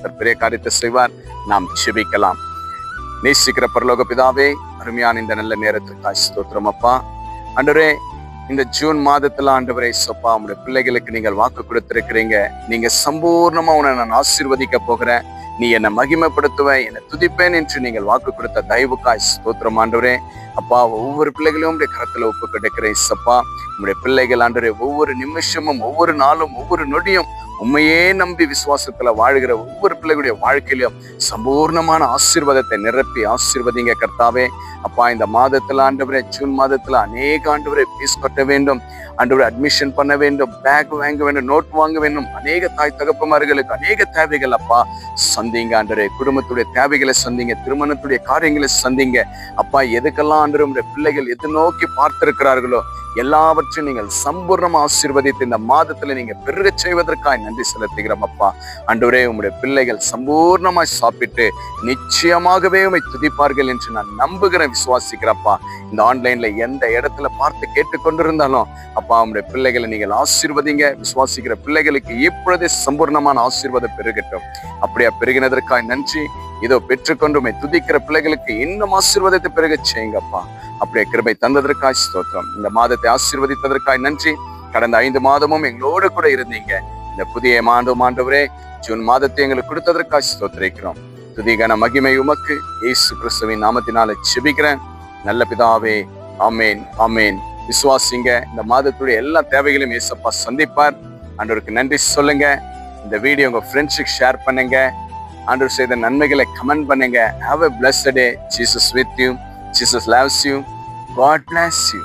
கர்த்தர் பெரிய காரியத்தை செய்வார். நாம் ஜெபிக்கலாம். நேசிக்கிற பரலோக பிதாவே, அருமையான இந்த நல்ல நேரத்திற்காக ஸ்தோத்திரம் அப்பா. ஆண்டவரே, இந்த ஜூன் மாதத்துல ஆண்டவரே சப்பா, உங்களுடைய பிள்ளைகளுக்கு நீங்கள் வாக்கு கொடுத்திருக்கிறீங்க. நீங்க சம்பூர்ணமா உன்னை நான் ஆசீர்வதிக்க போகிறேன், நீ என்னை மகிமைப்படுத்துவேன், என்னை துதிப்பேன் என்று நீங்கள் வாக்கு கொடுத்த தயவுக்காய் ஸ்தோத்திரம் ஆண்டவரே. அப்பா, ஒவ்வொரு பிள்ளைகளையும் உடைய கரத்துல ஒப்பு கிடைக்கிறேன் சப்பா. உங்களுடைய பிள்ளைகள் ஆண்டவரே ஒவ்வொரு நிமிஷமும், ஒவ்வொரு நாளும், ஒவ்வொரு நொடியும் உண்மையே நம்பி விசுவாசத்துல வாழ்கிற ஒவ்வொரு பிள்ளைகளுடைய வாழ்க்கையிலும் சம்பூர்ணமான ஆசீர்வாதத்தை நிரப்பி ஆசீர்வதிங்க கர்த்தாவே. அப்பா, இந்த மாதத்துல ஆண்டவரே, ஜூன் மாதத்துல அநேக ஆண்டவரே ஃபீஸ் கட்ட வேண்டும், ஆண்டவரே அட்மிஷன் பண்ண வேண்டும், பேக் வாங்க வேண்டும், நோட் வாங்க வேண்டும். அநேக தாய் தகப்பமார்களுக்கு அநேக தேவைகள் அப்பா சந்திங்க ஆண்டவரே. குடும்பத்துடைய தேவைகளை சந்திங்க, திருமணத்துடைய காரியங்களை சந்திங்க அப்பா. எதுக்கெல்லாம் ஆண்டவரே உடைய பிள்ளைகள் எது நோக்கி பார்த்திருக்கிறார்களோ எல்லாவற்றையும் நீங்கள் சம்பூர்ணமா ஆசீர்வதித்து இந்த மாதத்துல நீங்க பெருக செய்வதற்காக நன்றி செலுத்துகிறோம் அப்பா. ஆண்டவரே, உங்களுடைய பிள்ளைகள் சம்பூர்ணமாய் சாப்பிட்டு நிச்சயமாகவே உம்மை துதிப்பார்கள் என்று நான் நம்புகிறேன், விசுவாசிக்கிறப்பா. இந்த ஆன்லைன்ல எந்த இடத்துல பார்த்து கேட்டுக்கொண்டிருந்தாலும் அப்பா, உங்களுடைய பிள்ளைகளை நீங்கள் ஆசீர்வதிங்க. விசுவாசிக்கிற பிள்ளைகளுக்கு இப்பொழுதே சம்பூர்ணமான ஆசீர்வாதம் பெருகட்டும். அப்படியா பெருகினதற்காக நன்றி. இதோ பெற்றுக்கொண்டு உம்மை துதிக்கிற பிள்ளைகளுக்கு இன்னும் ஆசீர்வாதத்தை பெருக செய்யுங்கப்பா. அப்படியே கிருபை தந்ததற்காக ஸ்தோத்திரம். இந்த மாதத்தை ஆசீர்வதித்ததற்காக நன்றி. கடந்த 5 மாதமும் எங்களோடு கூட இருந்தீங்க. இந்த புதிய ஆண்டவரே, ஜூன் மாதத்தை எங்களுக்கு கொடுத்ததற்காக ஸ்தோத்திரிக்கிறோம். துதிகான மகிமை உமக்கு இயேசு கிறிஸ்துவின் நாமத்தினால ஜெபிக்கிறேன் நல்ல பிதாவே, ஆமேன் ஆமேன். விசுவாசிங்க, இந்த மாதத்துடைய எல்லா தேவைகளையும் இயேசப்பா சந்திப்பார். ஆண்டவருக்கு நன்றி சொல்லுங்க. இந்த வீடியோ உங்க ஃப்ரெண்ட்ஸுக்கு ஷேர் பண்ணுங்க. ஆண்டவர் செய்த நன்மைகளை கமெண்ட் பண்ணுங்க. Have a blessed day. Jesus with you. Jesus loves you. God bless you.